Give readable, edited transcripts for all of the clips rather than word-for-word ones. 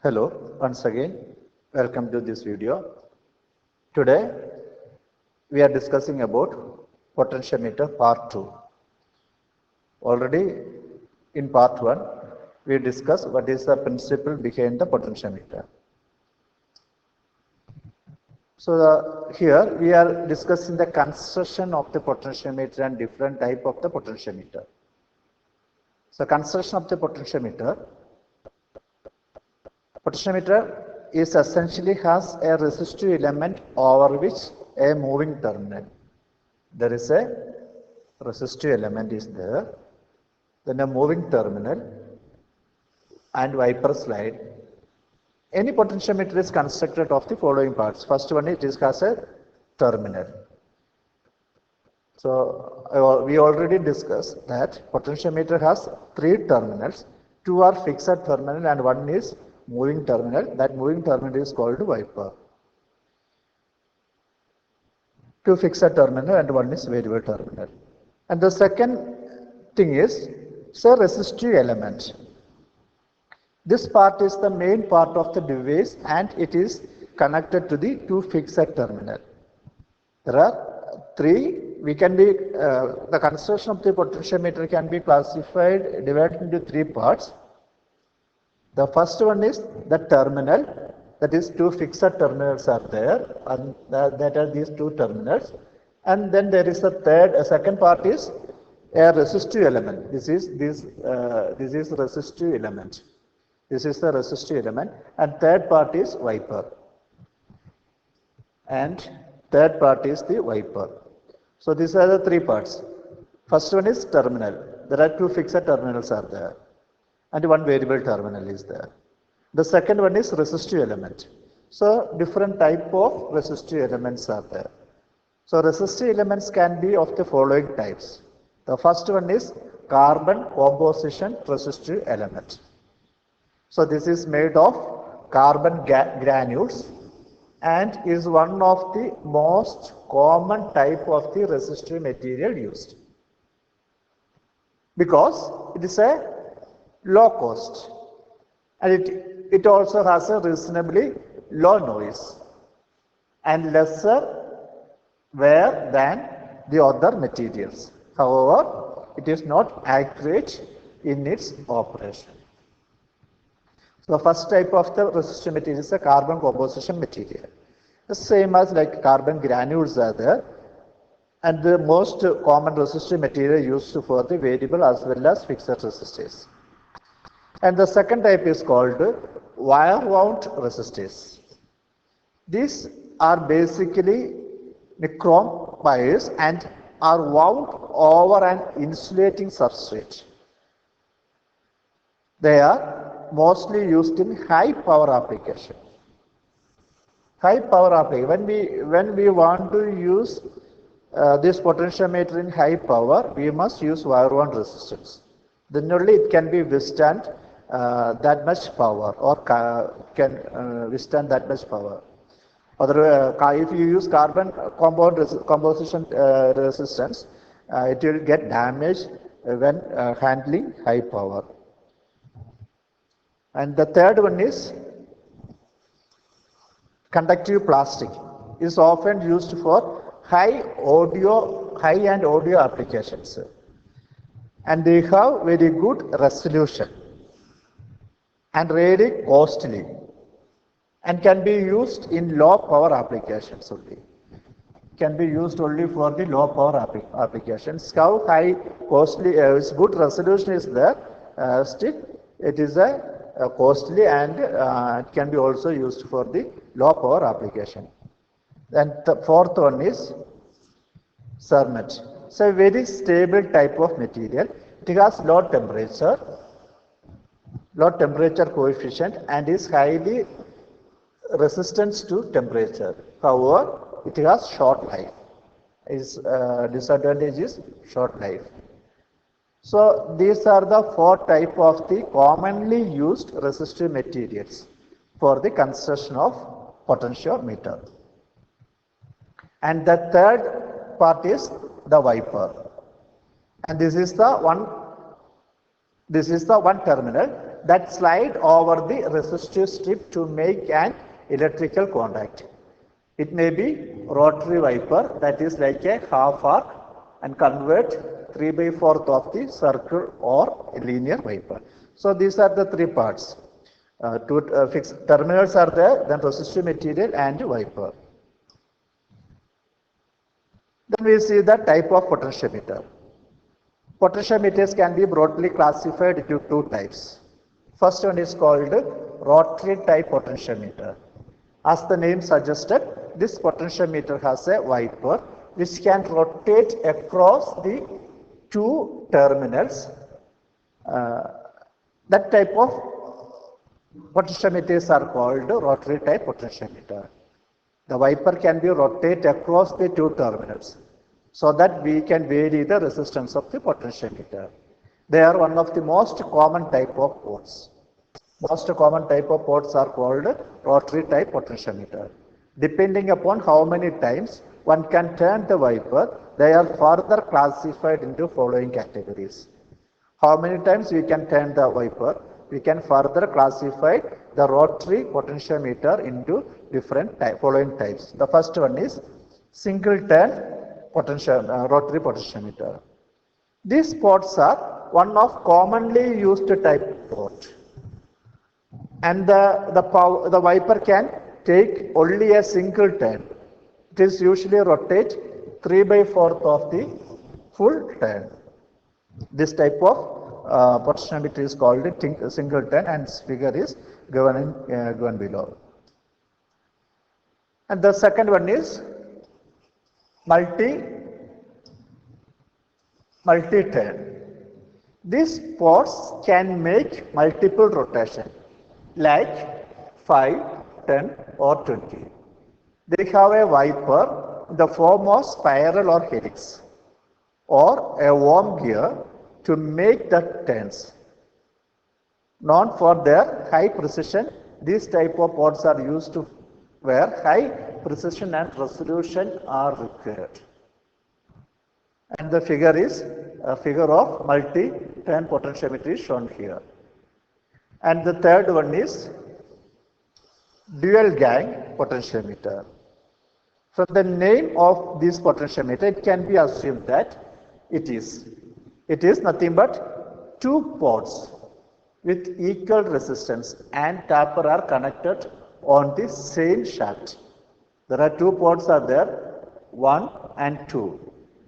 Hello, once again, welcome to this video. Today, we are discussing about potentiometer part 2. Already in part 1, we discussed what is the principle behind the potentiometer. So here we are discussing the construction of the potentiometer and different type of the potentiometer. So construction of the potentiometer is essentially has a resistive element over which a moving terminal. There is a resistive element is there, then a moving terminal and wiper slide. Any potentiometer is constructed of the following parts. First one, it has a terminal. So we already discussed that potentiometer has 3 terminals. 2 are fixed terminal and 1 is moving terminal. That moving terminal is called wiper. 2 fixed terminal and 1 is variable terminal. And the second thing is resistive element. This part is the main part of the device and it is connected to the 2 fixed terminal. There are 3. We can be the construction of the potentiometer can be classified, divided into 3 parts. The first one is the terminal, that is 2 fixed terminals are there, and that are these 2 terminals. And then there is a second part is a resistive element. This is resistive element. This is the resistive element, and third part is wiper. So these are the 3 parts. First one is terminal. There are 2 fixed terminals are there, and 1 variable terminal is there. The second one is resistive element. So different type of resistive elements are there. So resistive elements can be of the following types. The first one is carbon composition resistive element. So this is made of carbon granules and is one of the most common type of the resistive material used, because it is a low cost and it also has a reasonably low noise and lesser wear than the other materials. However, it is not accurate in its operation. So the first type of the resistive material is a carbon composition material. The same as like carbon granules are there, and the most common resistive material used for the variable as well as fixed resistors. And the second type is called wire wound resistors. These are basically nichrome wires and are wound over an insulating substrate. They are mostly used in high power application. When we want to use this potentiometer in high power, we must use wire wound resistance. Then only it can be withstand that much power, or can withstand that much power. If you use carbon composition resistance, it will get damaged when handling high power. And the third one is conductive plastic. It is often used for high-end audio applications, and they have very good resolution and really costly, and can be used in low power applications only. Can be used only for the low power applications. How high costly good resolution is there, still it is a costly, and it can be also used for the low power application. Then the fourth one is cermet. It's a very stable type of material. It has low temperature coefficient and is highly resistant to temperature. However, it has short life. Its disadvantage is short life. So these are the 4 types of the commonly used resistive materials for the construction of potentiometer. And the third part is the wiper. And this is the one This is the one terminal that slide over the resistive strip to make an electrical contact. It may be rotary wiper, that is like a half arc, and convert 3/4 of the circle or linear wiper. So these are the three parts. Two fixed terminals are there, then resistive material and wiper. Then we see the type of potentiometer. Potentiometers can be broadly classified into two types. First one is called rotary type potentiometer. As the name suggested, this potentiometer has a wiper which can rotate across the two terminals. That type of potentiometers are called rotary type potentiometer. The wiper can be rotated across the two terminals so that we can vary the resistance of the potentiometer. They are one of the most common type of ports. Most common type of ports are called rotary type potentiometer. Depending upon how many times one can turn the wiper, they are further classified into following categories. How many times we can turn the wiper? We can further classify the rotary potentiometer into different following types. The first one is single turn rotary potentiometer. These ports are one of commonly used type port, and the wiper can take only a single turn. It is usually rotate 3/4 of the full turn. This type of potentiometer is called single turn, and its figure is given below. And the second one is multi-turn. These ports can make multiple rotation, like 5, 10 or 20. They have a wiper in the form of spiral or helix or a worm gear to make the turns. Known for their high precision, these type of ports are used to where high precision and resolution are required. And the figure is a figure of multi-turn potentiometer is shown here. And the third one is dual gang potentiometer. From the name of this potentiometer, it can be assumed that it is nothing but two ports with equal resistance and taper are connected on the same shaft. There are two ports are there, 1 and 2,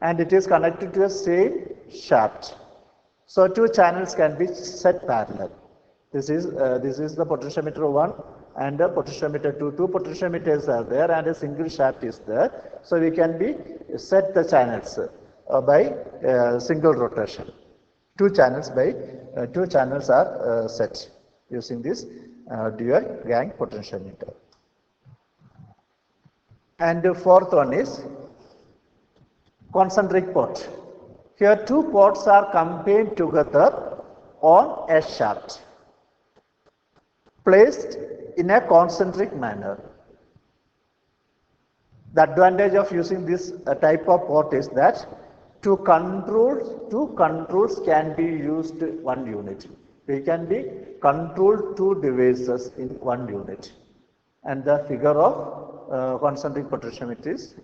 and it is connected to the same shaft. So two channels can be set parallel. This is the potentiometer 1 and the potentiometer 2. Two potentiometers are there and a single shaft is there. So we can be set the channels by single rotation. Two channels are set using this dual gang potentiometer. And the fourth one is concentric port. Here two ports are combined together on a shaft, placed in a concentric manner. The advantage of using this type of port is that two controls can be used one unit. We can be control two devices in one unit. And the figure of concentric potentiometer is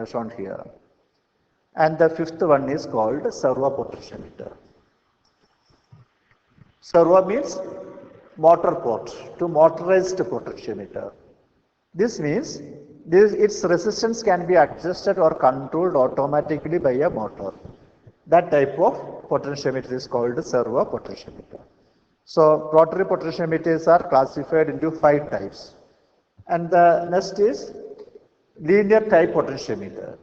shown here. And the fifth one is called servo potentiometer. Servo means motor port, to motorized potentiometer. This means its resistance can be adjusted or controlled automatically by a motor. That type of potentiometer is called servo potentiometer. So rotary potentiometers are classified into 5 types. And the next is linear type potentiometer.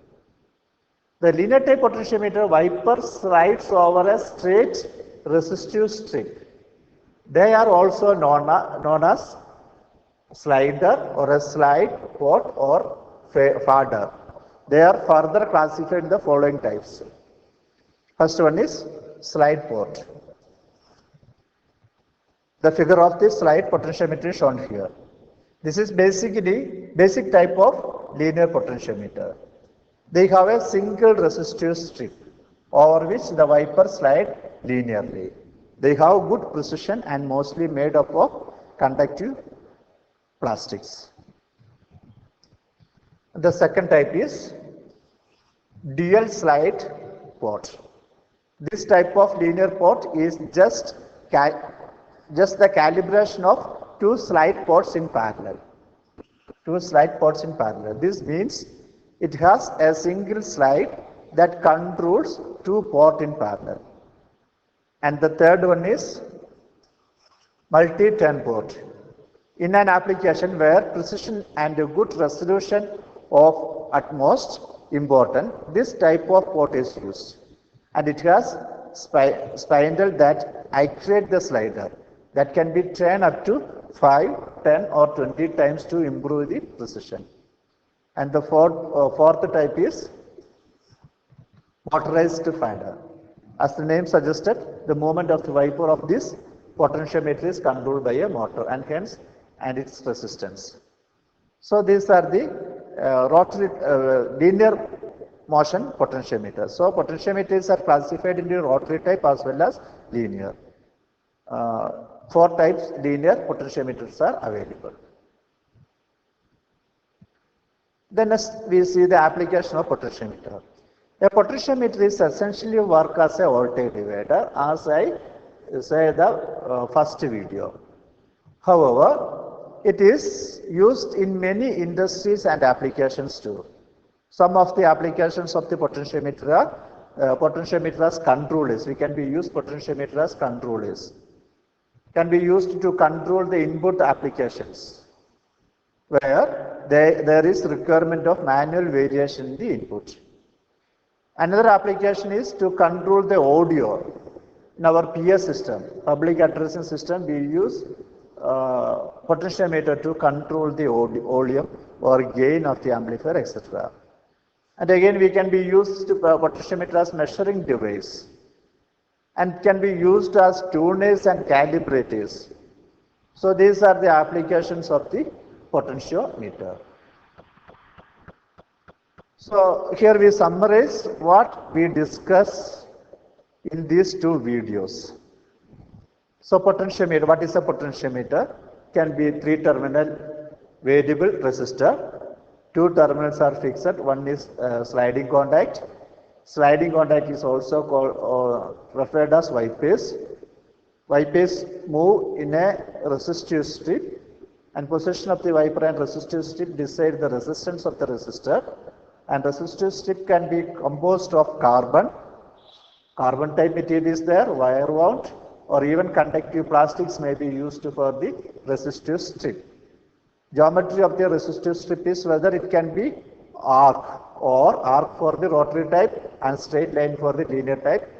The linear type potentiometer wiper slides over a straight resistive strip. They are also known as slider or a slide port or fader. They are further classified in the following types. First one is slide port. The figure of this slide potentiometer is shown here. This is basic type of linear potentiometer. They have a single resistive strip over which the wiper slide linearly. They have good precision and mostly made up of conductive plastics. The second type is dual slide port. This type of linear port is just the calibration of two slide ports in parallel. Two slide ports in parallel. This means it has a single slide that controls two ports in parallel. And the third one is multi-turn port. In an application where precision and good resolution of utmost important, this type of port is used. And it has spindle that actuate the slider that can be turned up to 5, 10 or 20 times to improve the precision. And the fourth type is motorized finder. As the name suggested, the movement of the wiper of this potentiometer is controlled by a motor and its resistance. So these are the rotary linear motion potentiometers. So potentiometers are classified into rotary type as well as linear. 4 types linear potentiometers are available. Then next we see the application of potentiometer. A potentiometer is essentially work as a voltage divider, as I say the first video. However, it is used in many industries and applications too. Some of the applications of the potentiometer are potentiometer as controllers. We can be used potentiometer as controllers. Can be used to control the input applications where there is requirement of manual variation in the input. Another application is to control the audio. In our PS system, public addressing system, we use potentiometer to control the volume or gain of the amplifier, etc. And again, we can be used potentiometer as measuring device and can be used as tuners and calibrators. So these are the applications of the potentiometer. So here we summarize what we discussed in these two videos. So potentiometer, what is a potentiometer? Can be 3-terminal variable resistor. 2 terminals are fixed. One is sliding contact. Sliding contact is also called referred as wipers. Wipers move in a resistive strip, and position of the wiper and resistive strip decide the resistance of the resistor. And resistive strip can be composed of carbon type material is there, wire wound, or even conductive plastics may be used for the resistive strip. Geometry of the resistive strip is whether it can be arc for the rotary type and straight line for the linear type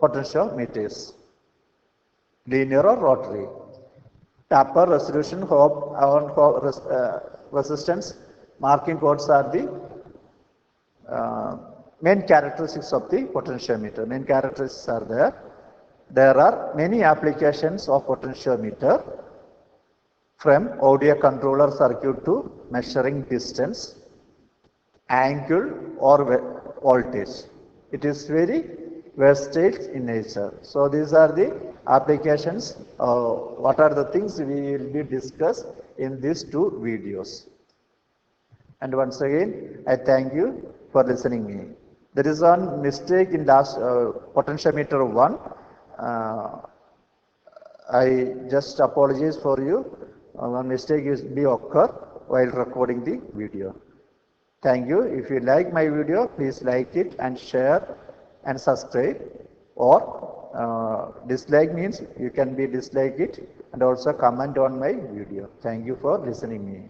potentiometers, linear or rotary. Taper, resolution, resistance, marking codes are the main characteristics of the potentiometer. Main characteristics are there. There are many applications of potentiometer, from audio controller circuit to measuring distance, angle or voltage. It is very versatile in nature. So these are the applications. What are the things we will be discussed in these two videos. And once again, I thank you for listening me. There is one mistake in last potentiometer 1. I just apologize for you. One mistake is be occur while recording the video. Thank you. If you like my video, please like it and share and subscribe. Or dislike means you can be dislike it and also comment on my video. Thank you for listening me.